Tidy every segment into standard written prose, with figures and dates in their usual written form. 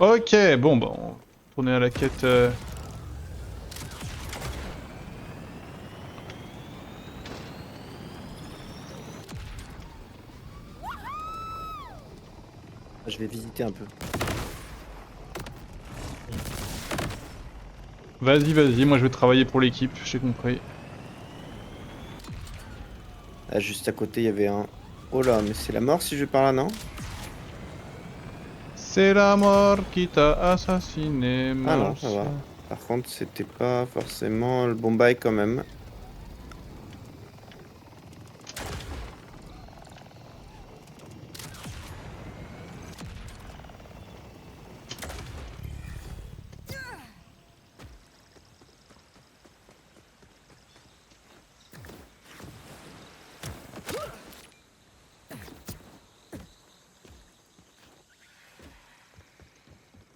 Ok, bon, bah, on va tourner à la quête. Je vais visiter un peu. Vas-y, vas-y, moi je vais travailler pour l'équipe, j'ai compris. Ah, juste à côté, il y avait un... Oh là, mais c'est la mort si je vais par là, non? C'est la mort qui t'a assassiné, Ah non, ça va. Marcia. Par contre, c'était pas forcément le bon bail quand même.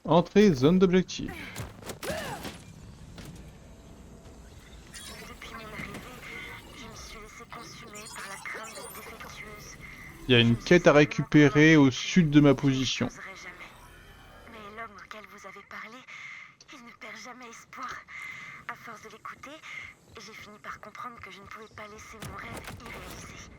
Entrée, zone d'objectif. Depuis mon arrivée, je me suis laissé consumer par la crainte d'être défectueuse. Il y a Je une me suis quête à simplement récupérer convaincue au sud de ma que je position. n'oserais jamais. Mais l'homme auquel vous avez parlé, il ne perd jamais espoir. À force de l'écouter, j'ai fini par comprendre que je ne pouvais pas laisser mon rêve irréalisé.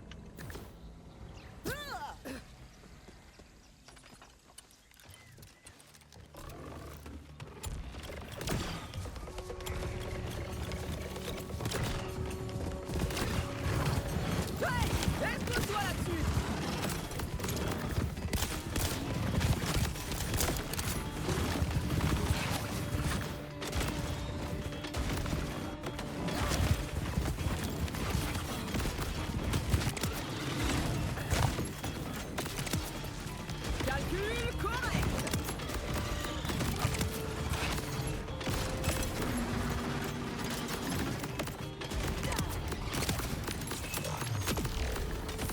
Calcul correct.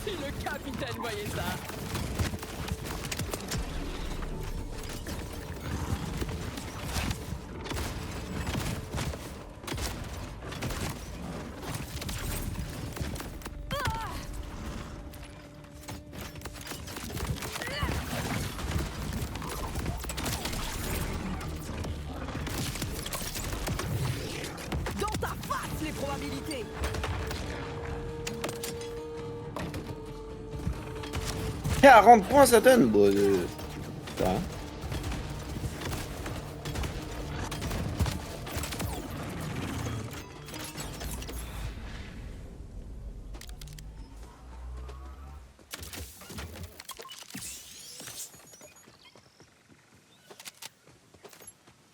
Si le capitaine voyait ça. Dans ta face, les probabilités. Et à 40 points, ça donne. Bon, ça va.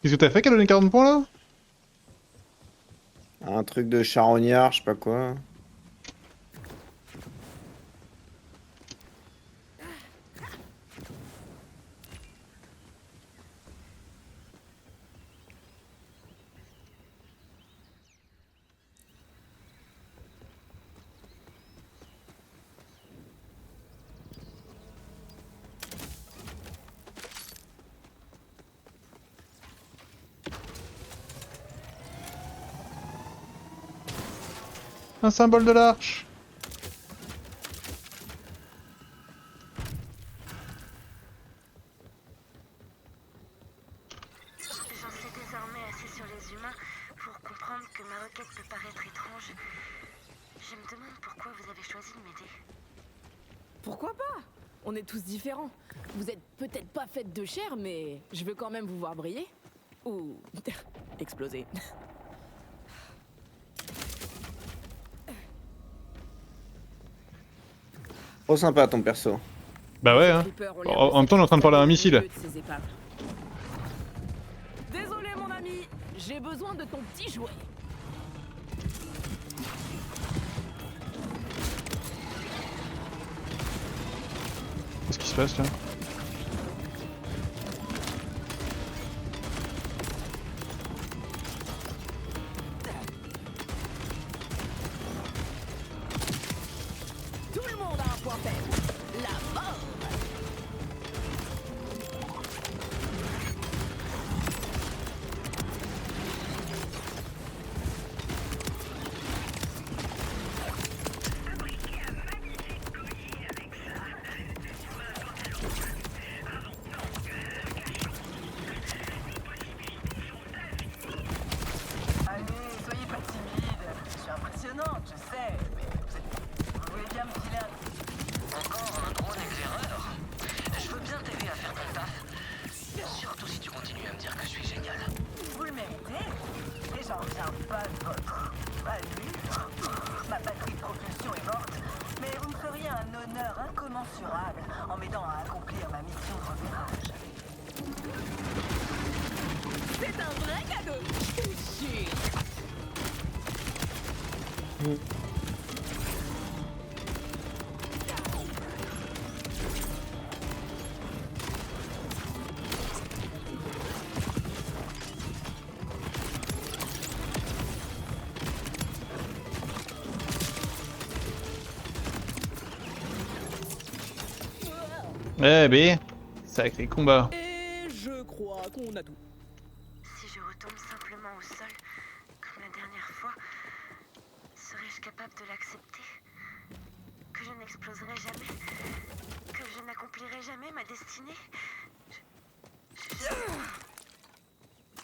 Qu'est-ce que t'as fait qu'elle a donné 40 points là? Un truc de charognard, je sais pas quoi. Un symbole de l'arche. J'en sais désormais assez sur les humains pour comprendre que ma requête peut paraître étrange. Je me demande pourquoi vous avez choisi de m'aider. Pourquoi pas? On est tous différents. Vous êtes peut-être pas faites de chair, mais je veux quand même vous voir briller. Ou exploser. Trop sympa ton perso. Bah ouais, Ces hein. creepers ont Bon, l'air en même temps, on est en train de parler à un s'extraire missile. au milieu de ces épaves. Désolé mon ami, j'ai besoin de ton petit jouet. Qu'est-ce qui se passe là? Tout le monde a un point faible. La mort. Eh B, sacré combat. Et je crois qu'on a tout. Si je retombe simplement au sol, comme la dernière fois, serais-je capable de l'accepter? Que je n'exploserai jamais? Que je n'accomplirai jamais ma destinée?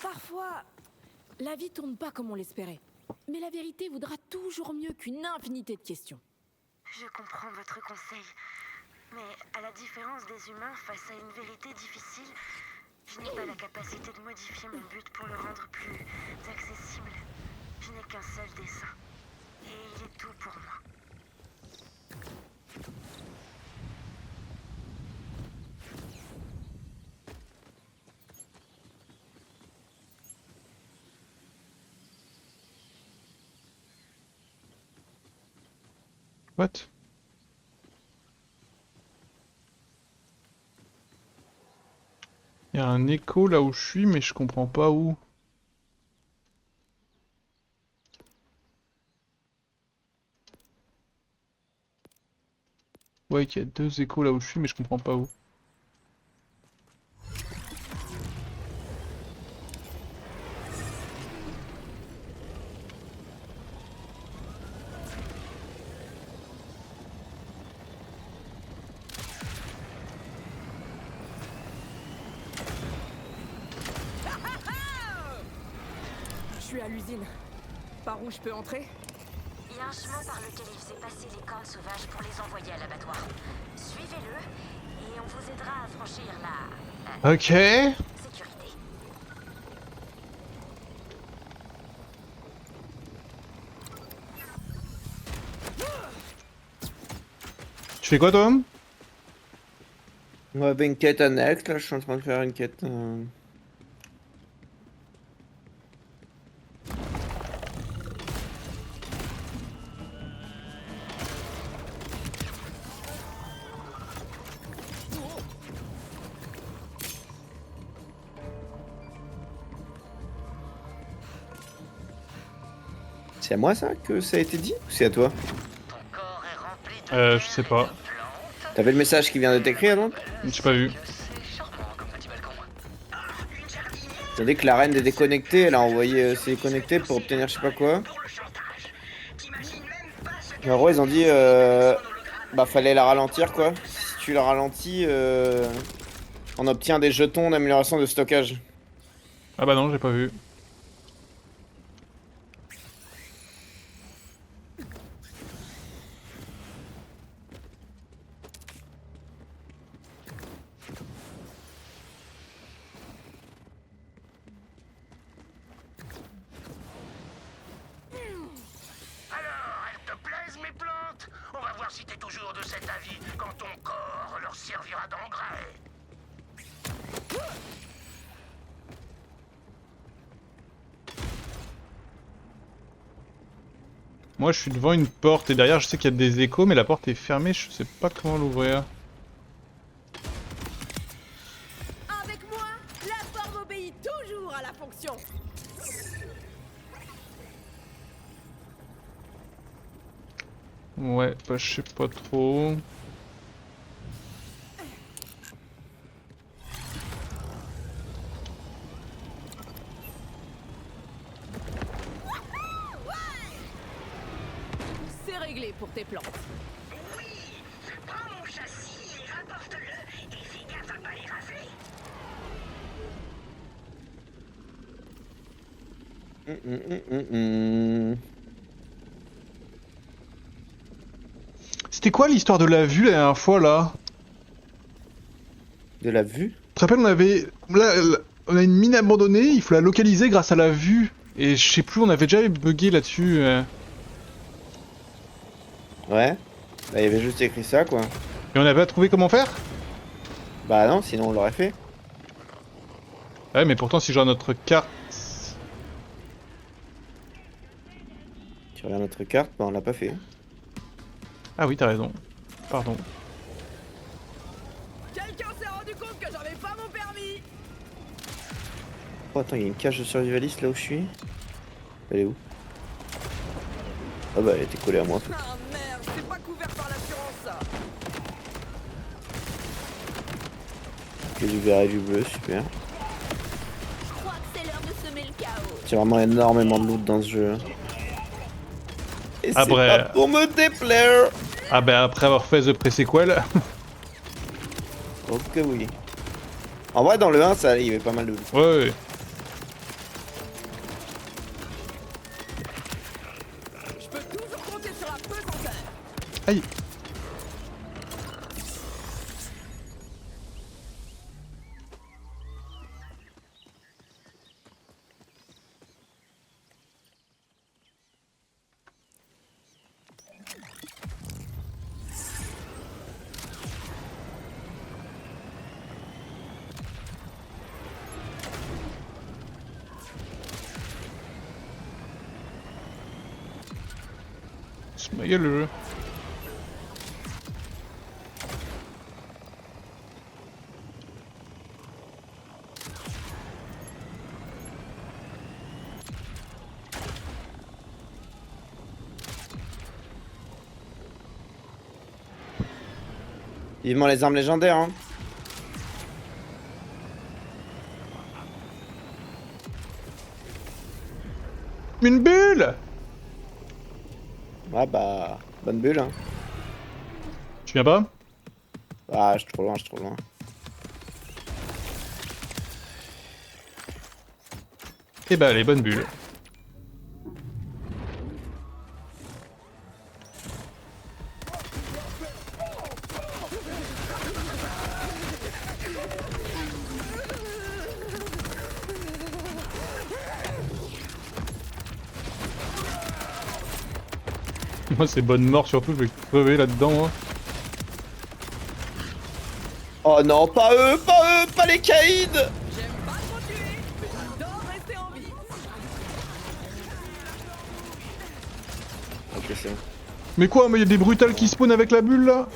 Parfois, la vie tourne pas comme on l'espérait. Mais la vérité voudra toujours mieux qu'une infinité de questions. Je comprends votre conseil, mais à la différence des humains face à une vérité difficile, je n'ai pas la capacité de modifier mon but pour le rendre plus accessible. Je n'ai qu'un seul dessein, et il est tout pour moi. What? Il y a un écho là où je suis, mais je comprends pas où. Ouais, qu'il y a deux échos là où je suis, mais je comprends pas où. Je suis à l'usine. Par où je peux entrer? Il y a un chemin par lequel il faisait passer les cornes sauvages pour les envoyer à l'abattoir. Suivez-le, et on vous aidera à franchir la Ok. sécurité. Tu fais quoi, Tom? On avait une quête annexe, là je suis en train de faire une quête. C'est à moi ça que ça a été dit ou c'est à toi? Ton corps est rempli de Je sais pas. T'avais le message qui vient de t'écrire donc? J'ai pas vu. C'est charmant comme petit balcon. T'as dit que la reine est déconnectée, elle a envoyé ses connectés pour obtenir je sais pas quoi. Mais en gros ils ont dit bah fallait la ralentir quoi. Si tu la ralentis on obtient des jetons d'amélioration de stockage. Ah bah non, j'ai pas vu. Alors, elles te plaisent mes plantes? On va voir si t'es toujours de cet avis quand ton corps leur servira d'engrais. Moi, je suis devant une porte et derrière, je sais qu'il y a des échos, mais la porte est fermée, je sais pas comment l'ouvrir. Avec moi, la forme obéit toujours à la fonction. Ouais, bah je sais pas trop. C'est réglé pour tes plantes. Oui, prends mon châssis et rapporte-le. Et fais gaffe à pas les rafler. C'était quoi l'histoire de la vue la dernière fois là? De la vue? Tu te rappelles, on avait. Là, on a une mine abandonnée, il faut la localiser grâce à la vue. Et je sais plus, on avait déjà bugué là-dessus. Ouais. Bah il y avait juste écrit ça quoi. Et on avait pas trouvé comment faire? Bah non, sinon on l'aurait fait. Ouais, mais pourtant, si j'ai notre carte. Tu regardes notre carte, bah on l'a pas fait. Ah oui, t'as raison. Pardon. Quelqu'un s'est rendu compte que j'avais pas mon permis. Oh attends, il y a une cage de survivaliste là où je suis. Elle est où? Ah bah elle était collée à moi. Ah merde, c'est pas couvert par l'assurance ça. Que du vert et du bleu, super. Je crois que c'est l'heure de semer le chaos. J'ai vraiment énormément de loot dans ce jeu. Et c'est Après- pas pour me déplaire. Ah bah après avoir fait The Pre-Sequel... Ok oui. En vrai dans le 1 ça allait, il y avait pas mal de loot. Ouais. Je peux toujours compter sur un pesanteur. Aïe. C'est ma gueule le jeu. Vivement les armes légendaires hein. Une bulle! Ah bah, bonne bulle hein. Tu viens pas? Ah, je suis trop loin, je suis trop loin. Eh bah allez, bonne bulle. Moi c'est bonne mort surtout, je vais crever là-dedans. Hein. Oh non, pas eux, pas les caïds. J'aime pas trop tuer, mais j'adore rester en vie. Ok, c'est bon. Mais quoi, mais y a des brutales qui spawnent avec la bulle là?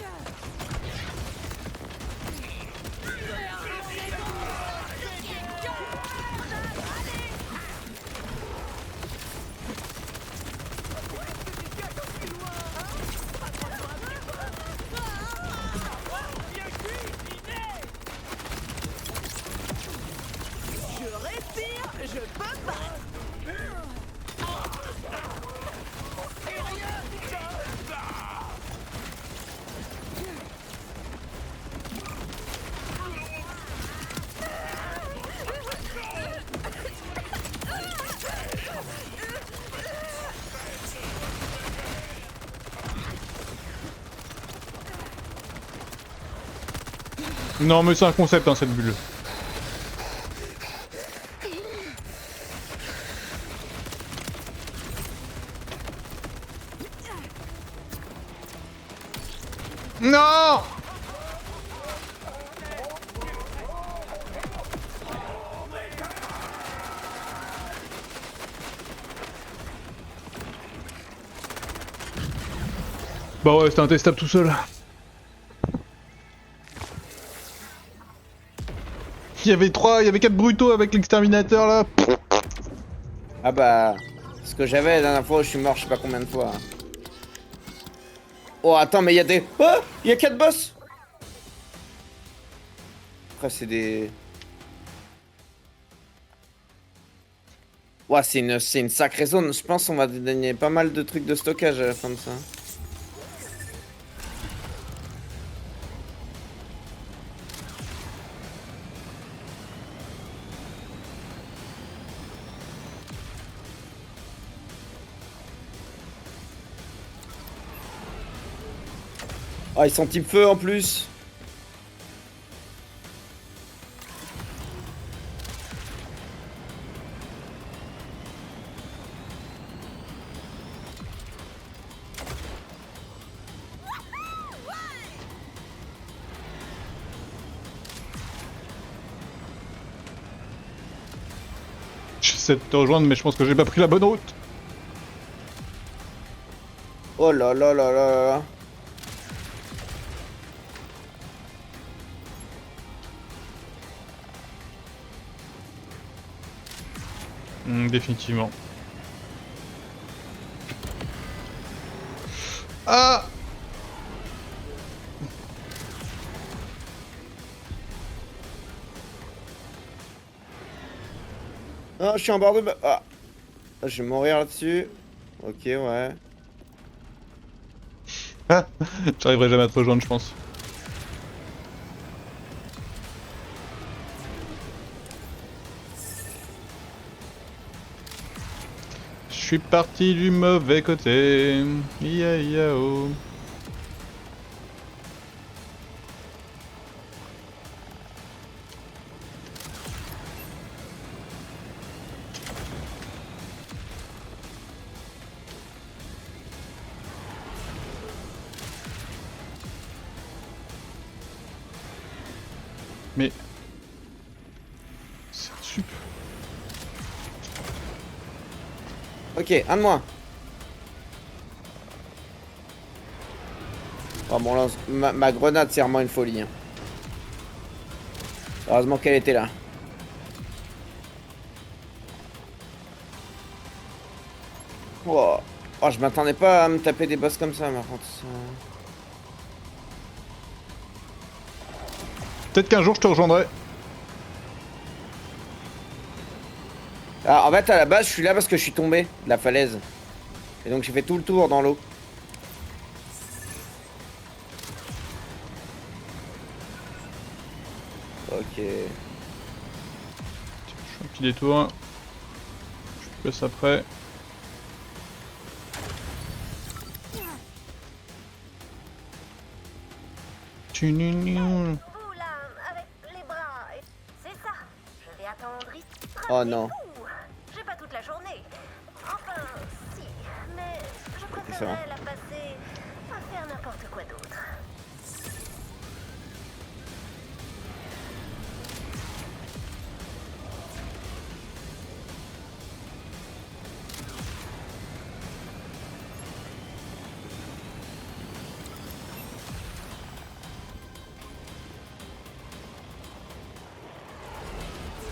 Je respire, je peux me battre. Non mais c'est un concept hein, cette bulle. Non! Bah ouais, c'était intestable tout seul. Il y avait 4 brutaux avec l'exterminateur là. Ah bah, ce que j'avais la dernière fois, je suis mort je sais pas combien de fois. Oh attends, mais il y a des... Oh, il y a 4 boss. Après c'est des... Ouais, c'est une sacrée zone. Je pense qu'on va gagner pas mal de trucs de stockage à la fin de ça. Ah, ils sont type feu en plus. J'essaie de te rejoindre mais je pense que j'ai pas pris la bonne route. Oh là là là là là. Définitivement. Ah! Ah, je suis en bord de... Ah. Je vais mourir là-dessus. Ok, ouais. Ah! J'arriverai jamais à te rejoindre, je pense. Je suis parti du mauvais côté. Ia ia oh. Mais... c'est un sup. Ok, un de moins. Oh bon, lance... ma grenade, c'est vraiment une folie. Hein. Heureusement qu'elle était là. Oh, oh je m'attendais pas à me taper des boss comme ça, par contre. Peut-être qu'un jour je te rejoindrai. Ah, en fait, à la base, je suis là parce que je suis tombé de la falaise. Et donc, j'ai fait tout le tour dans l'eau. Ok. Je fais un petit détour. Je passe après. Vous là, avec les bras. C'est ça. Je vais attendre ici. Oh non. J'ai pas toute la journée. Enfin, si. Mais je ça va. préférerais la passer à faire n'importe quoi d'autre.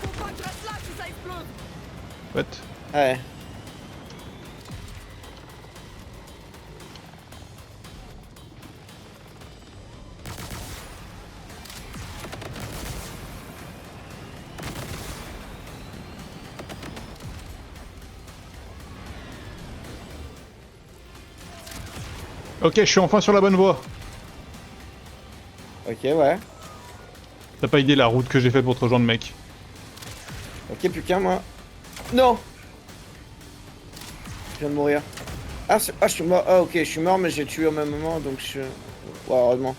Faut pas que je reste là si ça explose. What? Ouais. Ok, je suis enfin sur la bonne voie. Ok, ouais. T'as pas idée la route que j'ai faite pour te rejoindre, mec. Ok, plus qu'un, moi. Non! Je viens de mourir. Ah, je suis mort. Ah, ok, je suis mort, mais j'ai tué au même moment, donc je... Ouais, heureusement.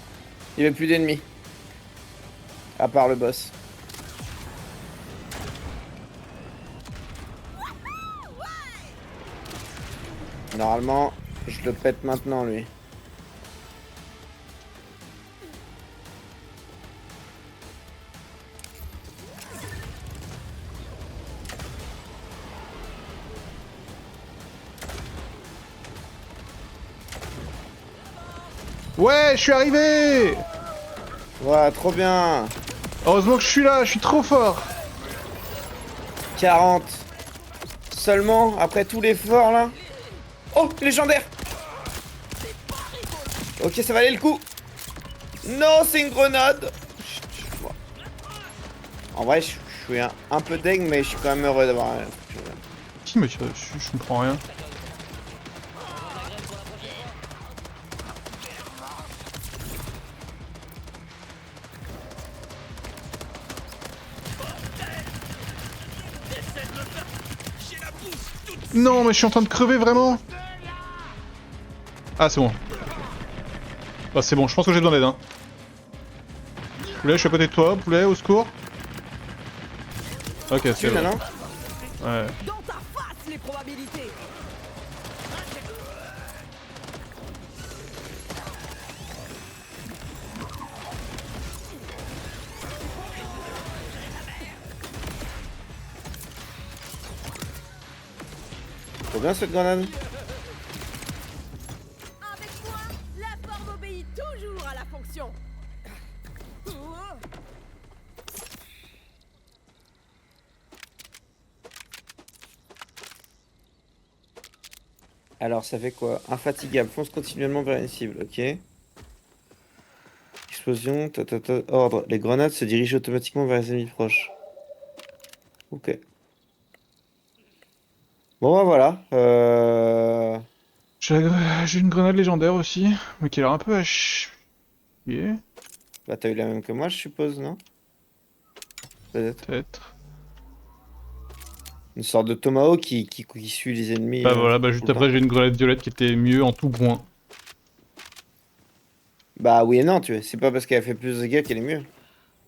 Il n'y avait plus d'ennemis. À part le boss. Normalement, je le pète maintenant, lui. Ouais, je suis arrivé! Ouais, trop bien. Heureusement que je suis là, je suis trop fort! 40. Seulement, après tout l'effort, là. Oh, légendaire. Ok, ça valait le coup. Non, c'est une grenade. En vrai, je suis un peu deg, mais je suis quand même heureux d'avoir... Qui me tire dessus? Je comprends rien. Non, mais je suis en train de crever vraiment. Ah, c'est bon. Bah, c'est bon, je pense que j'ai besoin d'aide. Hein. Poulet, je suis à côté de toi. Poulet, au secours. Ok, c'est bon. non. Ouais. Dans ta face, les probabilités. Trop bien cette grenade. Alors ça fait quoi? Infatigable, fonce continuellement vers une cible, ok. Explosion, ordre. Les grenades se dirigent automatiquement vers les ennemis proches. Ok. Bon bah voilà. J'ai une grenade légendaire aussi, mais qui a l'air un peu à chier. Bah t'as eu la même que moi je suppose, non? Peut-être. Peut-être. Une sorte de tomahawk qui suit les ennemis. Bah voilà, bah tout juste le après temps. j'ai une grenade violette qui était mieux en tout point. Bah oui et non, tu vois. C'est pas parce qu'elle a fait plus de dégâts qu'elle est mieux.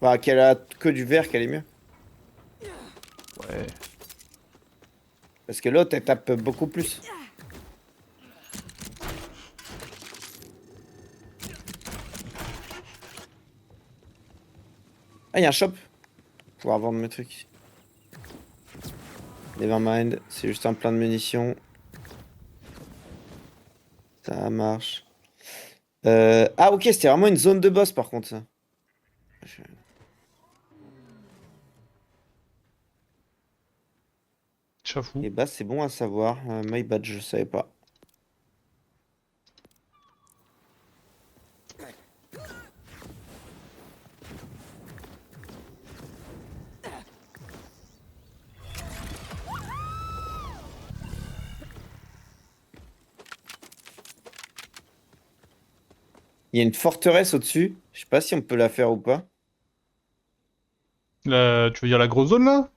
Enfin qu'elle a que du vert qu'elle est mieux. Ouais. Parce que l'autre elle tape beaucoup plus. Ah y'a un shop. Pouvoir vendre mes trucs. Nevermind, c'est juste un plein de munitions. Ça marche. Ah ok, c'était vraiment une zone de boss par contre ça. J'avoue. Et bah c'est bon à savoir. My bad, je savais pas. Il y a une forteresse au-dessus. Je sais pas si on peut la faire ou pas. Tu veux dire la grosse zone là?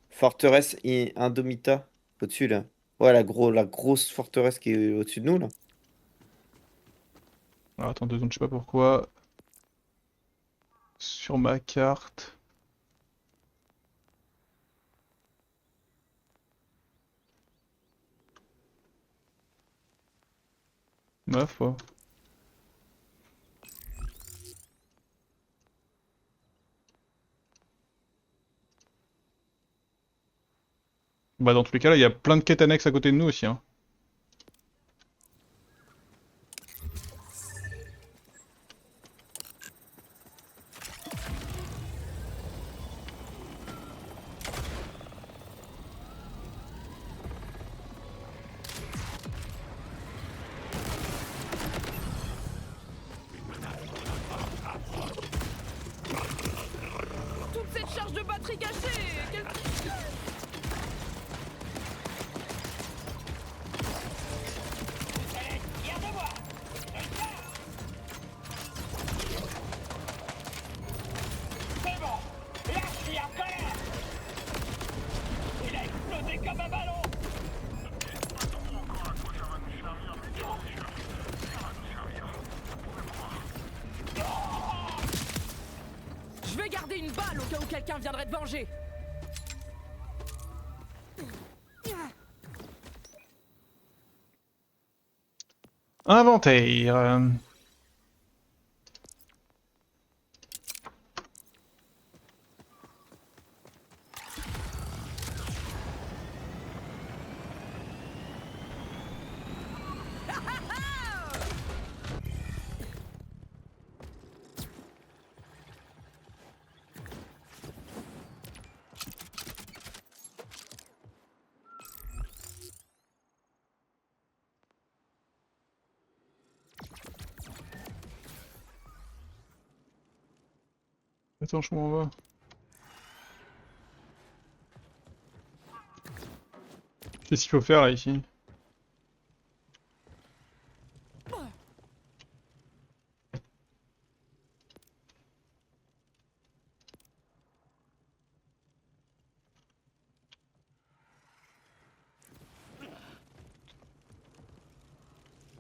Forteresse Indomita. Au-dessus là. Ouais, la grosse forteresse qui est au-dessus de nous là. Alors attends 2 secondes, je sais pas pourquoi. Sur ma carte. Neuf, ouais. Bah dans tous les cas là, il y a plein de quêtes annexes à côté de nous aussi, hein. Toute cette charge de batterie cachée. C'est bon. Là, je suis en colère. Il a explosé comme un ballon. Je vais garder une balle au cas où quelqu'un viendrait te venger. Inventaire. Attends, je m'en vais. Qu'est-ce qu'il faut faire là ici?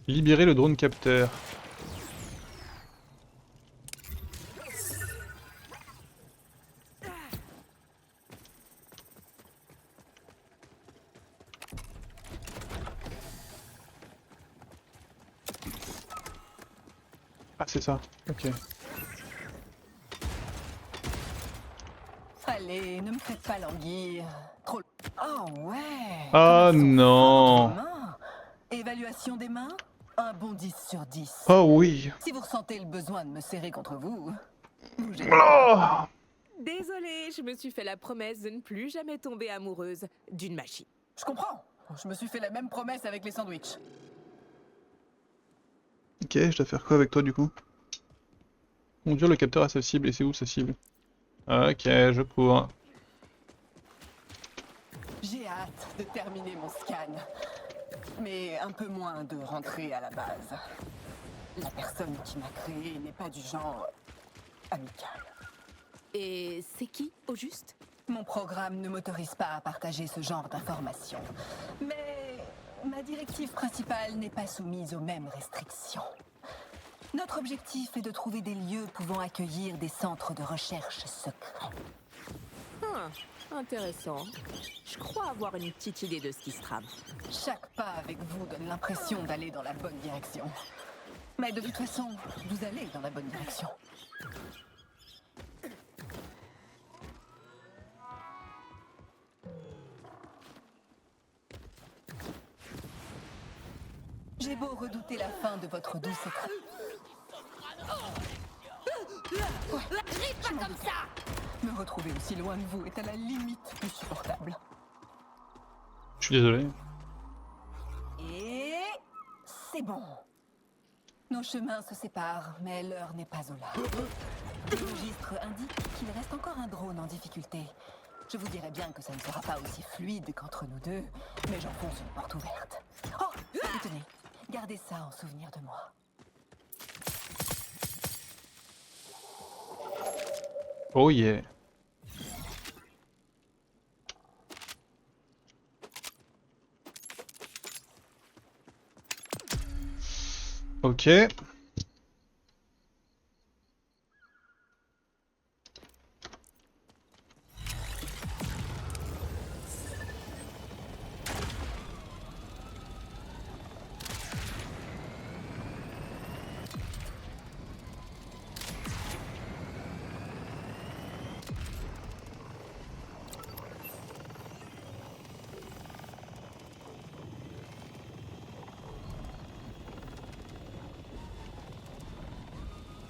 Libérer le drone capteur. Ah c'est ça, ok. Allez, ne me faites pas languir. Trop. Oh ouais. Ah comme un non. sang main. Évaluation des mains. Un bon 10 sur 10. Oh oui. Si vous ressentez le besoin de me serrer contre vous, bougez. Oh Désolée, je me suis fait la promesse de ne plus jamais tomber amoureuse d'une machine. Je comprends. Je me suis fait la même promesse avec les sandwichs. Ok, je dois faire quoi avec toi du coup? Conduire le capteur à sa cible, et c'est où sa cible? Ok, je cours. J'ai hâte de terminer mon scan. Mais un peu moins de rentrer à la base. La personne qui m'a créé n'est pas du genre amical. Et c'est qui, au juste? Mon programme ne m'autorise pas à partager ce genre d'informations. Mais ma directive principale n'est pas soumise aux mêmes restrictions. Notre objectif est de trouver des lieux pouvant accueillir des centres de recherche secrets. Intéressant. Je crois avoir une petite idée de ce qui se trame. Chaque pas avec vous donne l'impression d'aller dans la bonne direction. Mais de toute façon, vous allez dans la bonne direction. J'ai beau redouter la fin de votre douce étreinte. N'arrive pas comme ça! Me retrouver aussi loin de vous est à la limite du supportable. Je suis désolé. Et c'est bon. Nos chemins se séparent, mais l'heure n'est pas au large. Le registre indique qu'il reste encore un drone en difficulté. Je vous dirais bien que ça ne sera pas aussi fluide qu'entre nous deux, mais j'enfonce une porte ouverte. Oh, et tenez, gardez ça en souvenir de moi. Oh yeah. Ok.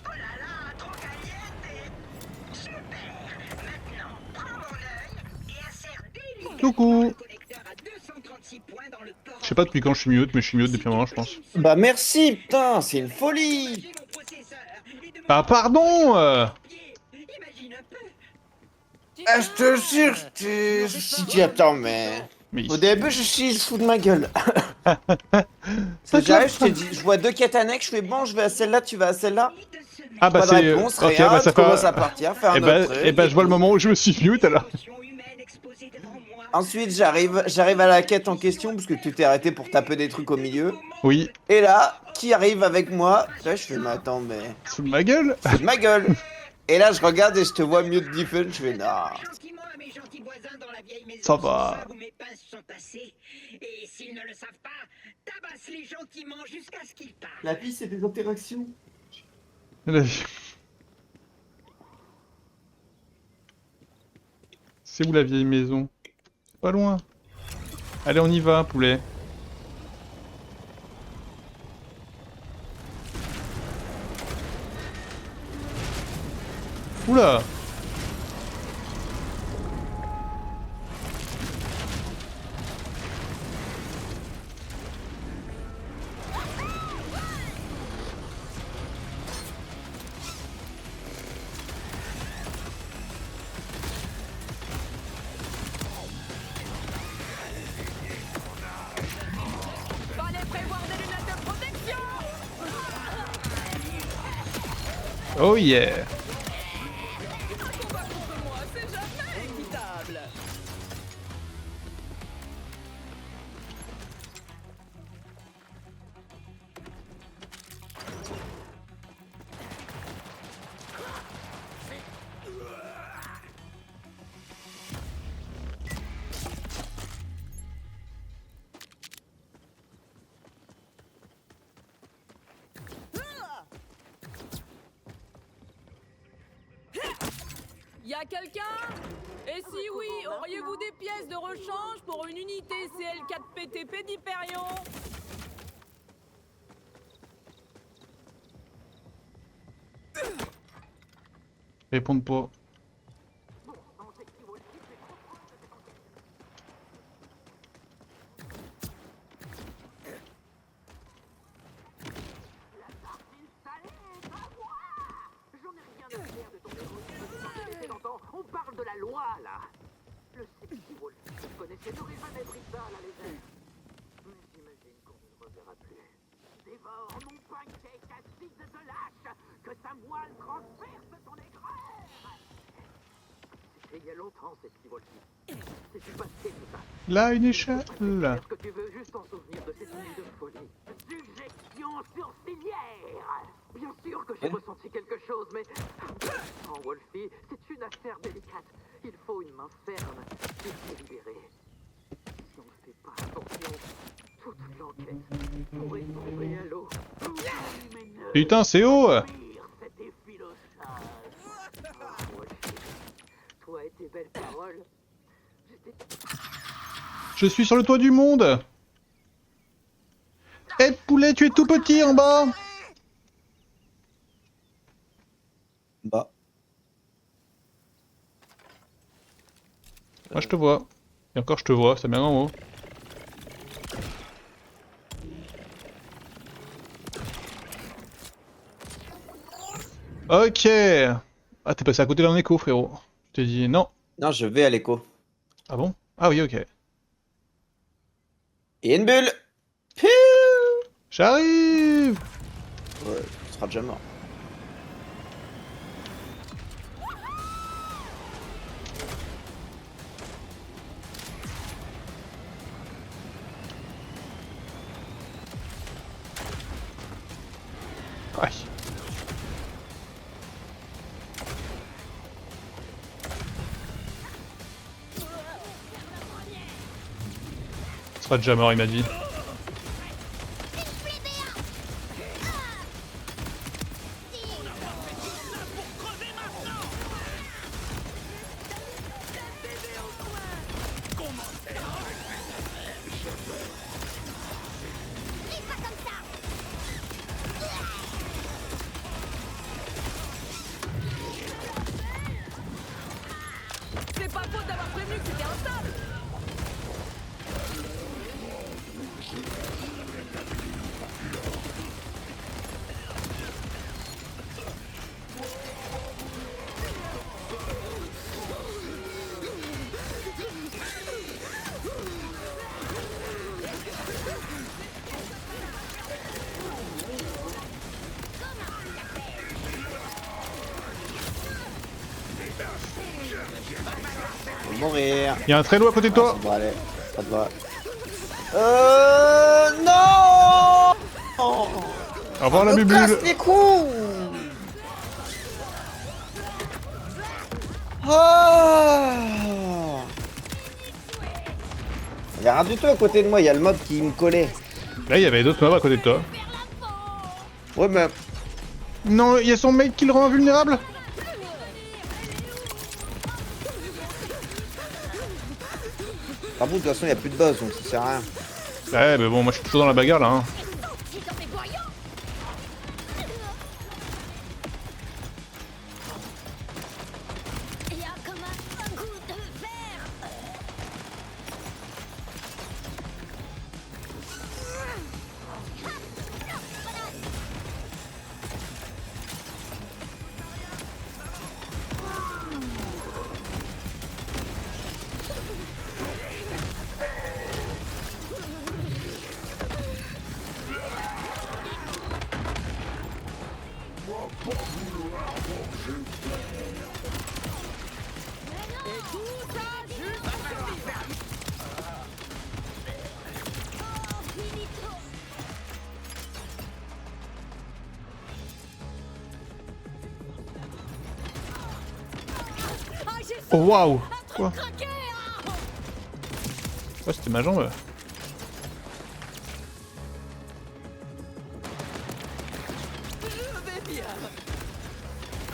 Oh là là, trop caliente. Super. Maintenant, prends mon œil et insère délicatement Coucou. le connecteur à 236 points dans le port. Je sais pas depuis quand je suis mute, mais je suis mute depuis un moment, je pense. Bah merci, putain, c'est une folie. J'ai mon processeur et demande Ah pardon Imagine un peu. Ah, je te jure, je dis attends, mais... Mais Au début, je suis il se fout de ma gueule. J'arrive, je te dis, je vois deux quêtes annexes, je fais bon, je vais à celle-là, tu vas à celle-là. Ah bah Pas de c'est... réponse, ok, rien, bah ça tu commences fait... à partir, faire un Eh bah, autre truc. eh bah je vois le moment où je me suis mute alors. Émotions humaines exposées devant moi. Ensuite, j'arrive à la quête en question, parce que tu t'es arrêté pour taper des trucs au milieu. Oui, Et là, qui arrive avec moi? Là, je fais, mais attends, mais... sous ma gueule. C'est de ma gueule. Et là, je regarde et je te vois mieux de defense, je fais, non. Gentiment à mes gentils voisins dans la vieille maison. Ça va. Où mes pinces sont passées. Et s'ils ne le savent pas, tabasse-les gentiment jusqu'à ce qu'ils parlent. La vie, c'est des interactions. La vie. C'est où la vieille maison? C'est pas loin. Allez, on y va, poulet. Oula! Fallait prévoir des lunettes de protection! Oh yeah! Combat contre moi, c'est jamais équitable! Y'a quelqu'un? Et si oui, auriez-vous des pièces de rechange pour une unité CL4PTP d'Hyperion? Répondre pas. Je n'aurais jamais pris ça à la légère. Mais j'imagine qu'on ne me reverra plus. Dévore mon pancake acide de lâche, que sa moelle transperce ton aigreur. C'était il y a longtemps, ces petits Wolfie. C'est du passé, tout ça. Là, une échelle. Est-ce que tu veux juste t'en souvenir de cette nuit de folie? Suggestion sourcilière. Bien sûr que j'ai ressenti quelque chose, mais... Oh, Wolfie, c'est une affaire délicate. Il faut une main ferme et délibérée. Si on ne fait pas attention, toute l'enquête pourrait tomber à l'eau. Putain, c'est haut. Cet effilochage. Oh, Wolfie, toi et tes belles paroles, j'étais... Je suis sur le toit du monde. Eh poulet, tu es tout petit en bas. Bah. Moi je te vois. Et encore je te vois, c'est bien en haut. Ok. Ah t'es passé à côté d'un écho frérot. Je t'ai dit non. Non, je vais à l'écho. Ah bon? Ah oui ok. Et une bulle. Piou. J'arrive. Ouais, tu seras déjà mort. Aïe. Tu seras déjà mort il m'a dit. C'est pas faute d'avoir prévenu que c'était instable. Je vais mourir. Il y a un traîneau à côté de Ah, toi. ça devrait aller. Ça devrait. Non. Au revoir la Me casse bubule. les couilles. Oh. Il y a rien du tout à côté de moi, il y a le mob qui me collait. Là il y avait d'autres mobs à côté de toi. Ouais, mais Non, il y a son mec qui le rend invulnérable. par contre, de toute façon, il n'y a plus de boss donc ça sert à rien. Ouais mais bon moi je suis toujours dans la bagarre là hein. Il y a comme un goût de verre. Oh waouh. Quoi? Ouais c'était ma jambe. Je vais bien.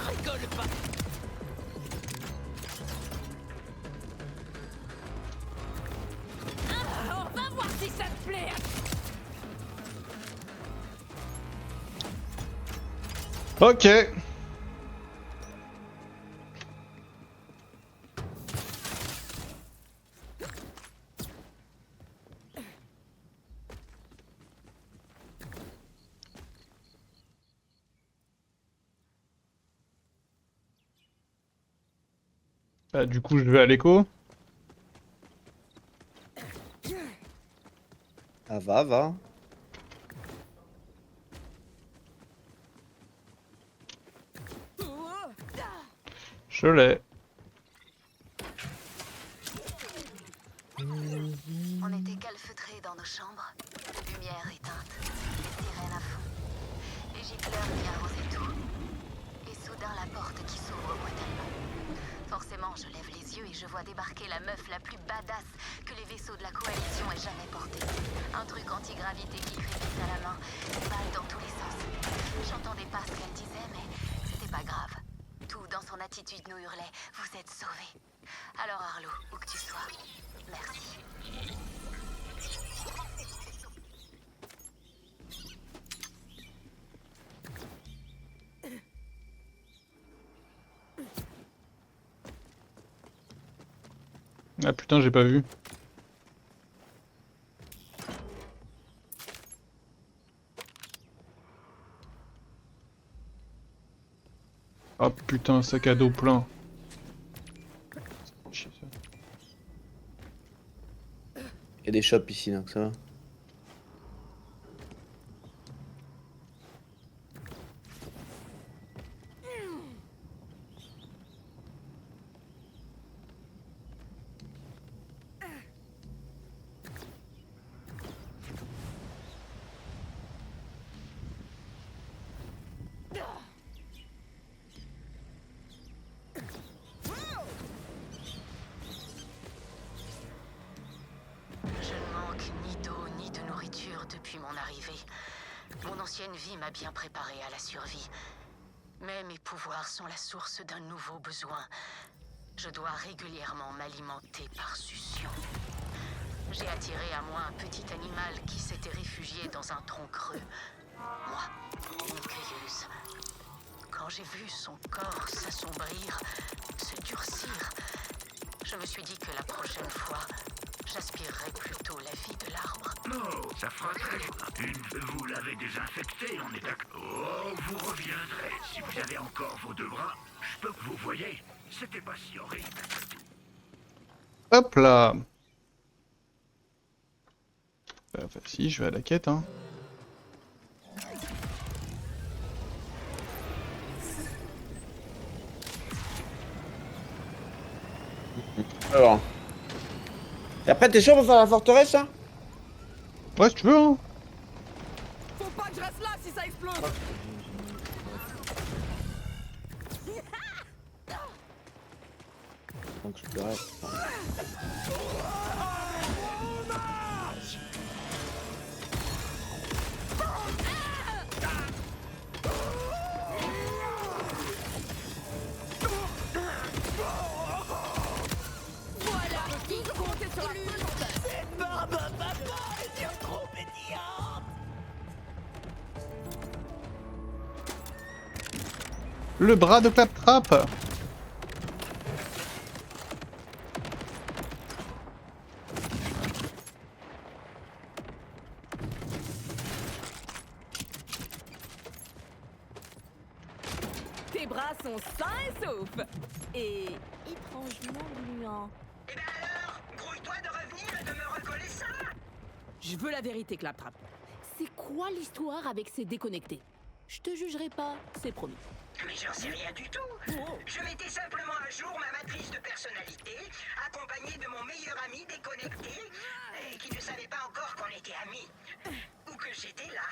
Rigole pas. Ah, on va voir si ça te plaît. Ok. Bah, du coup je vais à l'écho. Ah va, va. Je l'ai. On était calfeutrés dans nos chambres, lumière éteinte, sirène à fond. Les gicleurs qui arrosaient tout. Et soudain la porte qui s'ouvre brutalement. Forcément, je lève les yeux et je vois débarquer la meuf la plus badass que les vaisseaux de la coalition aient jamais portée. Un truc anti-gravité qui crépite à la main, des balles dans tous les sens. J'entendais pas ce qu'elle disait, mais c'était pas grave. Tout dans son attitude nous hurlait « Vous êtes sauvés ». Alors Arlo, où que tu sois, merci. Ah putain, j'ai pas vu. Ah putain, sac à dos plein. Chier, ça. Il y a des shops ici, donc ça va. Je ne manque ni d'eau ni de nourriture depuis mon arrivée. Mon ancienne vie m'a bien préparé à la survie. Mais mes pouvoirs sont la source d'un nouveau besoin. Je dois régulièrement m'alimenter par succion. J'ai attiré à moi un petit animal qui s'était réfugié dans un tronc creux. Moi, une cueilleuse. Quand j'ai vu son corps s'assombrir, se durcir, je me suis dit que la prochaine fois, j'aspirerais plutôt la vie de l'arbre. Oh, ça fera très bien. Vous l'avez désinfecté, on est d'accord. Oh, vous reviendrez. Si vous avez encore vos deux bras, je peux que vous voyez. C'était pas si horrible. Hop là. Enfin si, je vais à la quête hein. Alors. Et après, t'es sûr pour faire la forteresse, là? Ouais si tu veux hein. Faut pas que je reste là si ça explose. Donc je peux rester. Voilà, comptez sur la petite barbe à papa, elle est trop pétillante. Le bras de Claptrap. Tes bras sont sains et saufs. Et étrangement gluants. Eh ben alors, grouille-toi de revenir et de me recoller ça. Je veux la vérité, Claptrap. C'est quoi l'histoire avec ces déconnectés? Je te jugerai pas, c'est promis. Mais j'en sais rien du tout. Je mettais simplement à jour ma matrice de personnalité, accompagnée de mon meilleur ami déconnecté, et qui ne savait pas encore qu'on était amis. Ou que j'étais là.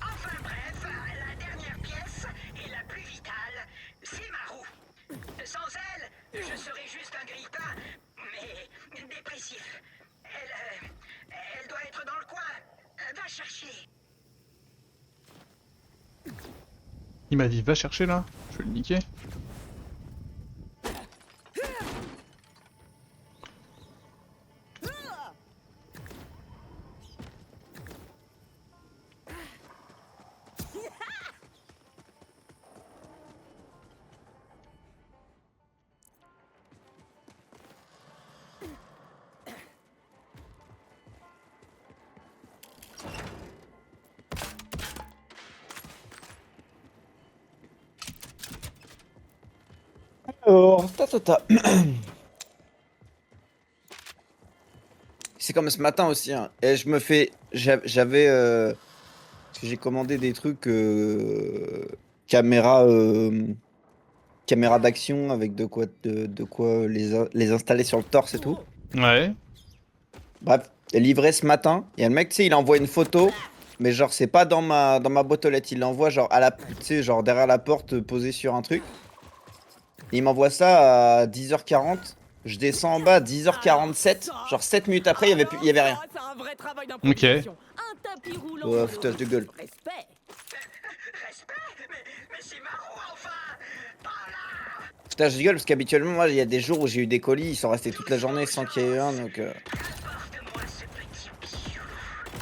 Enfin bref, la dernière pièce et la plus vitale, c'est ma roue. Sans elle, je serais juste un grille-pain, mais dépressif. Elle doit être dans le coin. Va chercher. Il m'a dit va chercher là. Je vais le niquer. Alors, C'est comme ce matin aussi. Hein. Et je me fais. J'avais. Parce que j'ai commandé des trucs. Caméra. Caméra d'action avec de quoi les installer sur le torse et tout. Ouais. Bref, livré ce matin. Il y a le mec, tu sais, il envoie une photo. Mais genre, c'est pas dans ma boîte aux lettres. Il l'envoie genre à la. Tu sais, genre derrière la porte, posé sur un truc. Et il m'envoie ça à 10h40. Je descends en bas à 10h47. Genre 7 minutes après, il y avait rien. C'est un vrai travail Ok. d'improvisation. Un tapis roulant. Ouais, foutage de gueule. Respect. Mais c'est marrant, enfin. Putain, je rigole parce qu'habituellement, moi, il y a des jours où j'ai eu des colis, ils sont restés toute la journée sans qu'il y ait eu un, donc...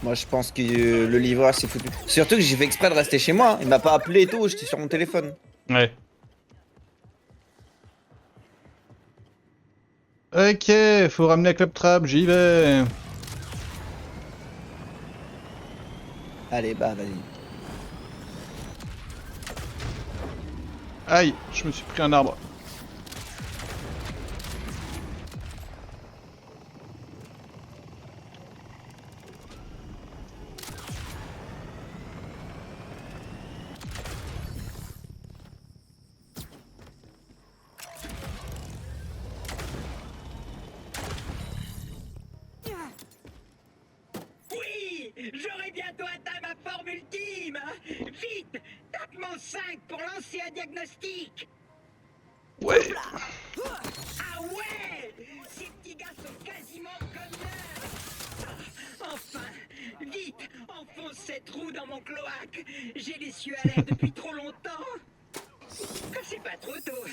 Moi, je pense que le livreur s'est foutu. Surtout que j'ai fait exprès de rester chez moi, hein. Il m'a pas appelé et tout, j'étais sur mon téléphone. Ouais. Ok, faut ramener la claptrap, j'y vais. Allez, bah, vas-y. Aïe, je me suis pris un arbre. Oui, j'aurai bientôt atteint ma forme ultime. Vite, tape mon 5 pour lancer un diagnostic. Ouais. Ah ouais, ces petits gars sont quasiment comme neufs. Enfin, vite, enfonce cette roue dans mon cloaque. J'ai les cieux à l'air depuis trop longtemps. C'est pas trop tôt.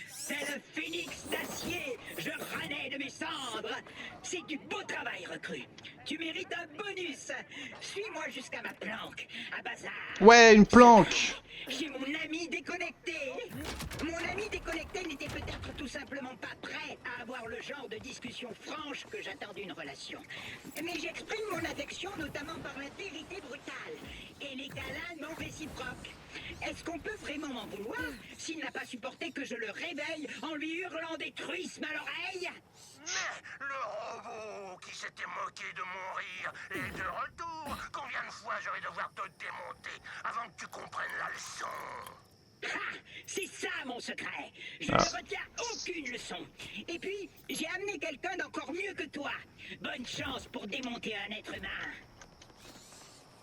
C'est le phénix d'acier. Je renais de mes cendres. C'est du beau travail, recrue. Tu mérites un bonus. Suis-moi jusqu'à ma planque, à bazar. Ouais, une planque. J'ai mon ami déconnecté. Mon ami déconnecté n'était peut-être tout simplement pas prêt à avoir le genre de discussion franche que j'attends d'une relation. Mais j'exprime mon affection notamment par la vérité brutale et les câlins non réciproques. Est-ce qu'on peut vraiment m'en vouloir s'il n'a pas supporté que je le réveille en lui hurlant des truismes à l'oreille? Mais le robot qui s'était moqué de mon rire est de retour. Combien de fois j'aurais devoir te démonter avant que tu comprennes la leçon? Ha! C'est ça mon secret. Je ne retiens aucune leçon. Et puis, j'ai amené quelqu'un d'encore mieux que toi. Bonne chance pour démonter un être humain.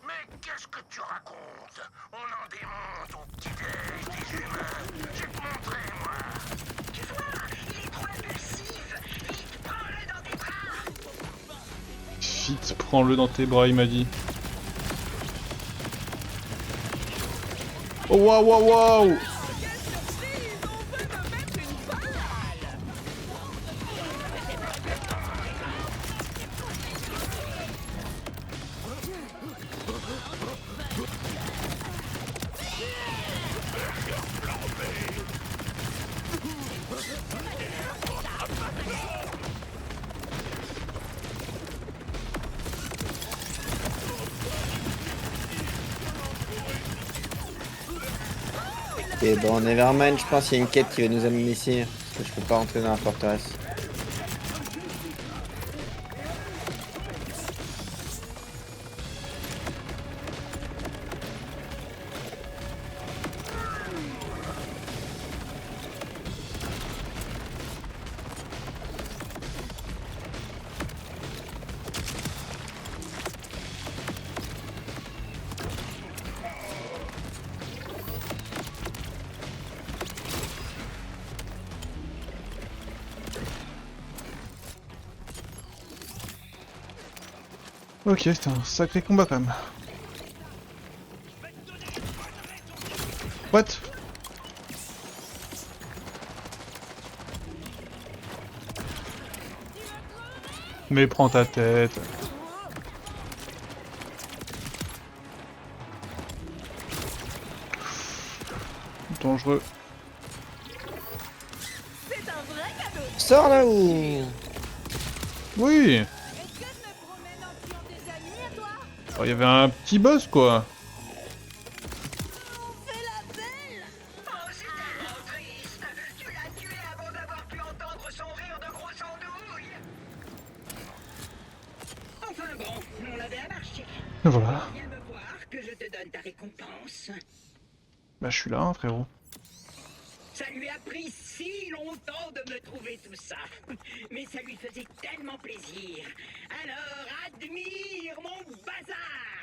Mais qu'est-ce que tu racontes? On en démonte au petit-déj des humains. Je vais te montrer, moi. Tu vois, il est trop impulsif. Vite, prends-le dans tes bras. Vite, prends-le dans tes bras, il m'a dit. Oh waouh waouh waouh. Et bon, Nevermind, je pense qu'il y a une quête qui va nous amener ici. Parce que je peux pas rentrer dans la forteresse. Ok, c'était un sacré combat quand même. What? Mais prends ta tête. Dangereux. C'est un vrai cadeau. Sors là ou... Oui. Est-ce que je me promène en tuant des amis à toi? Oh, il y avait un petit boss quoi. On fait la belle. Oh, c'est tellement triste. Tu l'as tué avant d'avoir pu entendre son rire de grosse andouille. on avait à marcher. Voilà. Viens me voir que je te donne ta récompense. Bah je suis là, hein, frérot. Ça lui a pris si longtemps de me trouver tout ça. Mais ça lui faisait tellement plaisir. Alors admire mon bazar.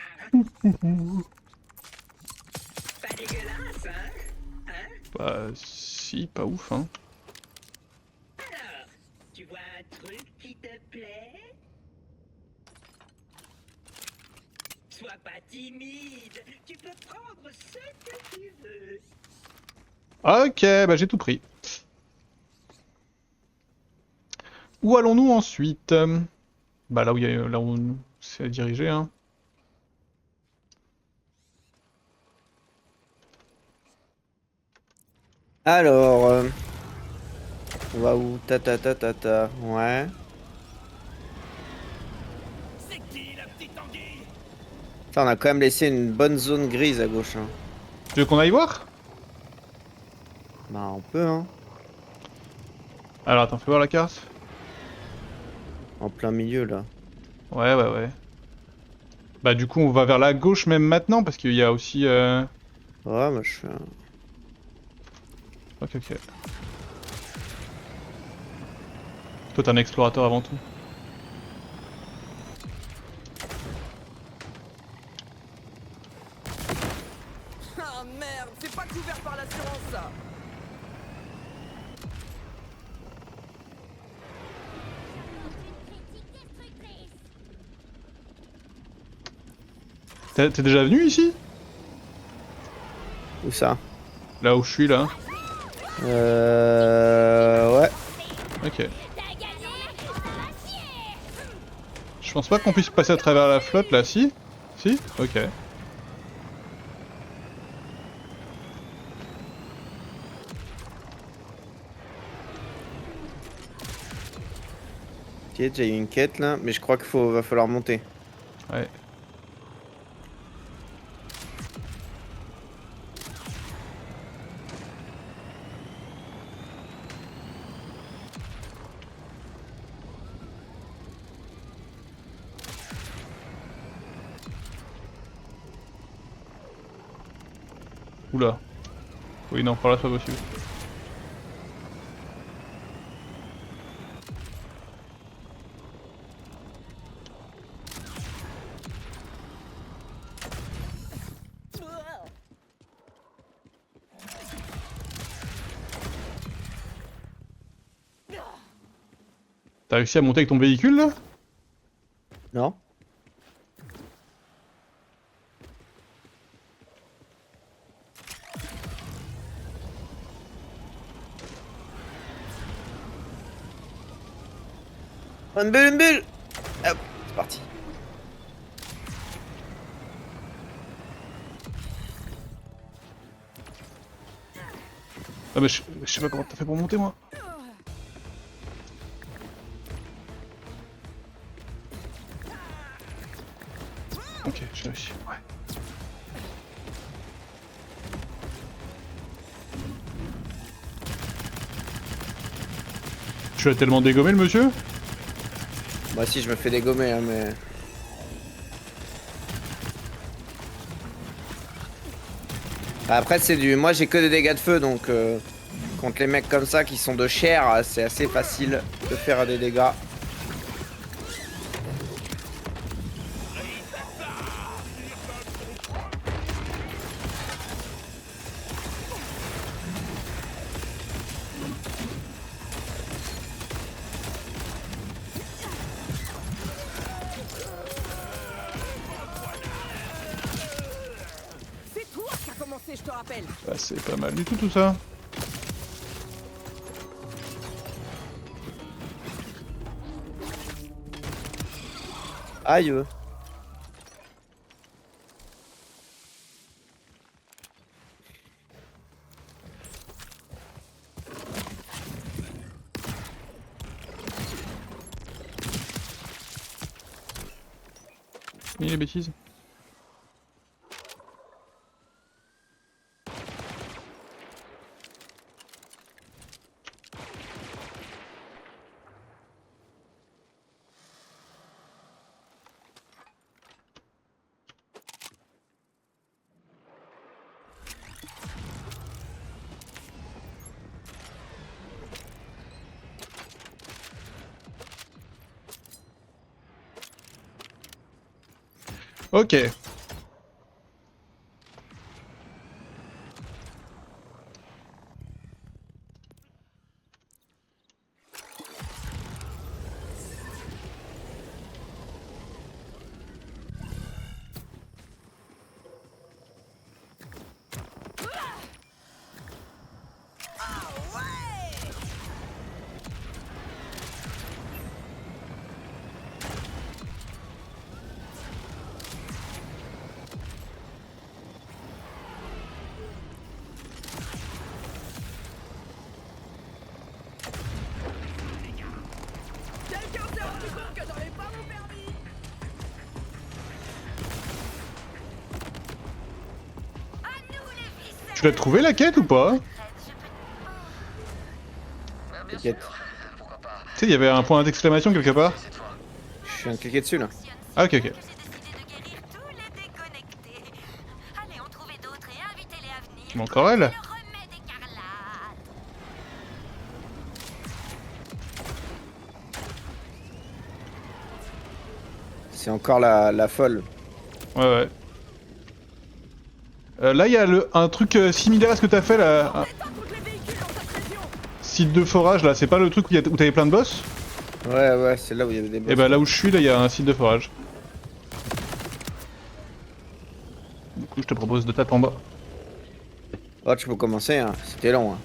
Pas dégueulasse, hein? Bah si, pas ouf, hein. Alors, tu vois un truc qui te plaît? Sois pas timide. Tu peux prendre ce que tu veux. Ok, bah j'ai tout pris. Où allons-nous ensuite? Bah là où il y a, là où c'est dirigé, hein. Alors, on va où? Ta ta ta ta ta. Ouais. Putain, on a quand même laissé une bonne zone grise à gauche. Hein. Tu veux qu'on aille voir? Bah, on peut, hein. Alors attends, fais voir la carte. En plein milieu, là. Ouais, ouais, ouais. Bah du coup on va vers la gauche même maintenant parce qu'il y a aussi... Ouais, moi je suis... Ok, ok. Toi t'es un explorateur avant tout. Ah merde, c'est pas couvert par l'assurance ça. T'es déjà venu ici? Où ça? Là où je suis là. Ouais. Ok. Je pense pas qu'on puisse passer à travers la flotte là, si? Si? Ok. Ok, déjà eu une quête là, mais je crois va falloir monter. Ouais. Oula. Oui, non, par là, c'est pas possible. T'as réussi à monter avec ton véhicule là? Non? Une bulle, une bulle! Hop, c'est parti. Ah mais je sais pas comment t'as fait pour monter moi. Ok, j'ai réussi, ouais. Tu l'as tellement dégommé le monsieur? Moi aussi je me fais dégommer hein, mais... Après c'est du... Moi j'ai que des dégâts de feu donc... Contre les mecs comme ça qui sont de chair, c'est assez facile de faire des dégâts. C'est toi qui as commencé, je te rappelle. Bah c'est pas mal du tout ça. Aïe. Fini les bêtises. Ok. Quelqu'un s'est rendu compte que j'avais pas mon permis. Tu l'as trouvé la quête ou pas? T'inquiète. Tu sais, il y avait un point d'exclamation quelque part. Je suis un cliqué dessus là. Ah ok ok. J'ai décidé de guérir tous les déconnectés. Allez, en trouver d'autres et invitez-les à venir. Bon, encore elle. Le remède écarlate. C'est encore la folle. Ouais ouais. Là il y a un truc similaire à ce que t'as fait là. Un Contre les véhicules dans cette région. site de forage là, c'est pas le truc où t'avais plein de boss? Ouais, c'est là où il y avait des boss. Et bah là où je suis là il y a un site de forage. Du coup je te propose de taper en bas. Oh, tu peux commencer, hein. C'était long. Hein.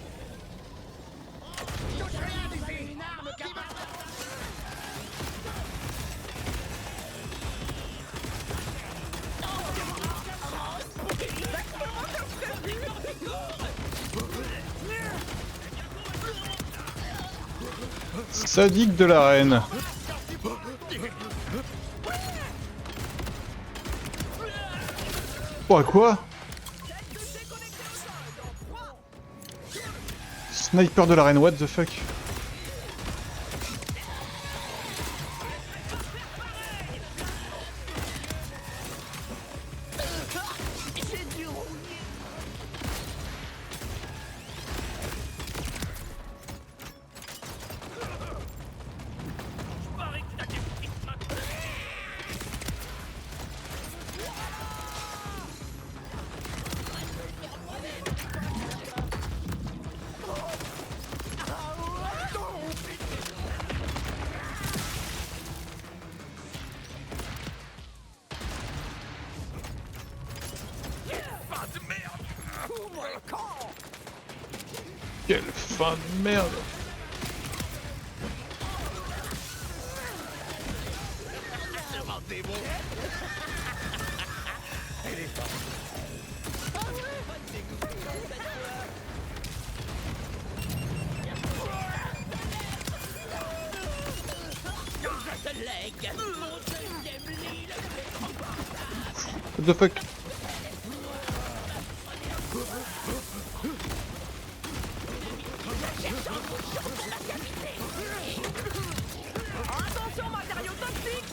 Sadique de la reine. Oh quoi? Sniper de la reine, what the fuck? Quelle fin de merde! What the fuck? Attention, matériaux toxiques.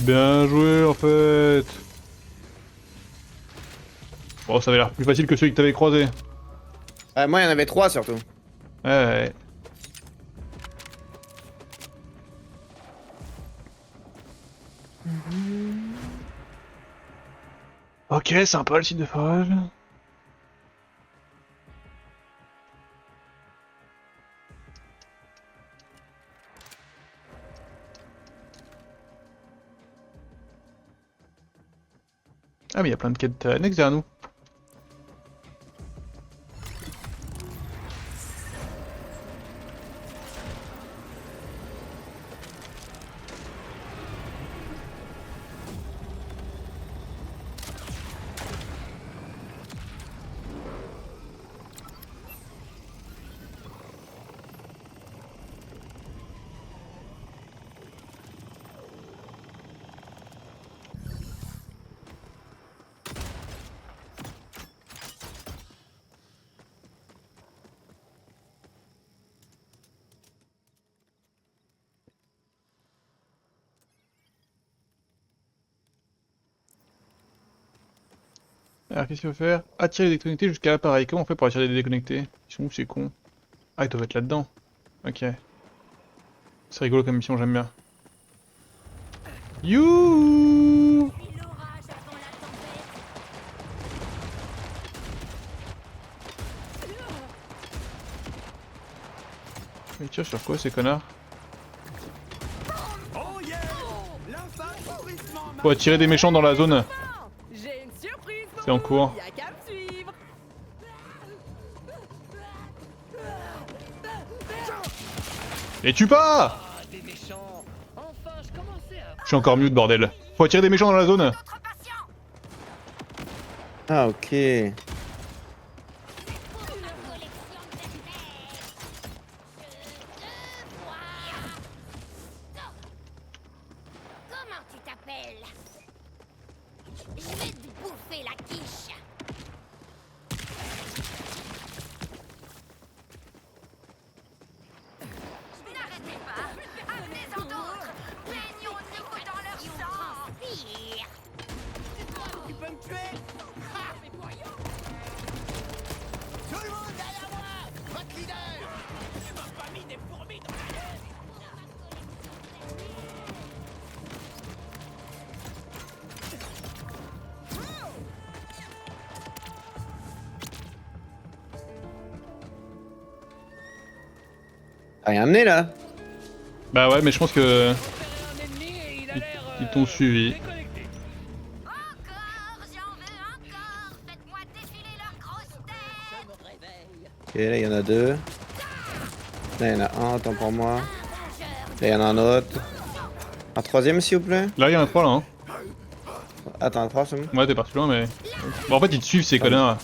Bien joué en fait. Bon, ça avait l'air plus facile que celui que t'avais croisé. Moi, il y en avait 3 surtout. Ouais. Ok, sympa le site de forage. Ah mais il y a plein de quêtes annexes derrière nous. Alors qu'est-ce qu'il faut faire? Attirer les déconnectés jusqu'à l'appareil. Comment on fait pour attirer les déconnectés? Ils sont où ces cons? Ah, ils doivent être là-dedans. Ok. C'est rigolo comme mission, j'aime bien. You. Ils tirent sur quoi ces connards? Faut attirer des méchants dans la zone. J'ai une surprise pour C'est en vous. cours. Y a qu'à me suivre. Les tue pas! Je suis encore mute, bordel. Faut attirer des méchants dans la zone. Ah, ok. Comment tu t'appelles? Je vais te bouffer la quiche. N'arrêtez pas. Amenez-en d'autres. Baignons-nous dans leur sang. Pire. Tu peux me tuer? Ah, mais voyons! Tout le monde derrière moi! Votre leader! Tu m'as pas mis des fourmis dans la gueule! T'as rien amené là? Bah ouais, mais je pense que Un ennemi et il a l'air. ils t'ont suivi. déconnecté. Encore, j'en veux encore. Faites-moi défiler leurs grosses têtes. Ok, là il y en a deux. Là il y en a un, attends pour moi. Là il y en a un autre. Un troisième s'il vous plaît? Là, il y en a trois là. Hein. Attends, un trois c'est bon? Ouais, t'es parti loin, mais. Bon, en fait, ils te suivent ces connards.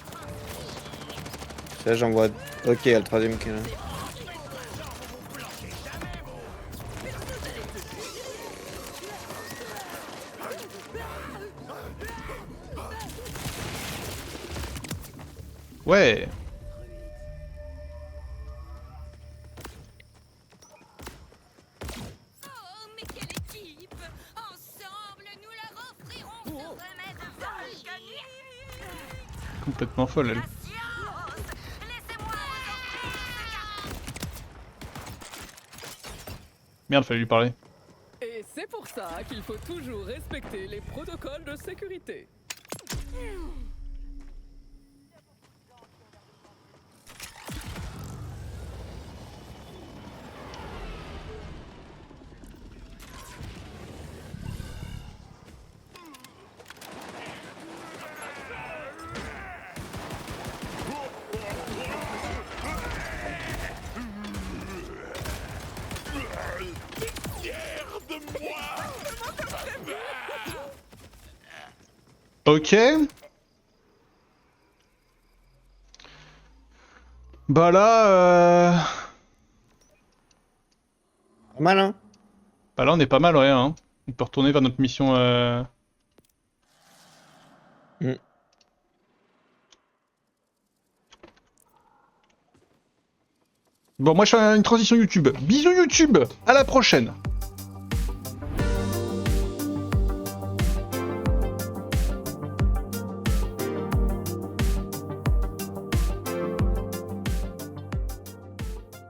Là j'en vois. Ok, il y a le troisième qui est là. Ouais. Oh, mais quelle équipe! Ensemble, nous leur offrirons ce remède volcanique! Complètement folle, elle. La science! Laissez-moi Merde, fallait lui parler. Et c'est pour ça qu'il faut toujours respecter les protocoles de sécurité. Ok. Bah là, Pas mal hein? bah là, on est pas mal, ouais. Hein. On peut retourner vers notre mission. Bon, moi, je fais une transition YouTube. Bisous YouTube. À la prochaine.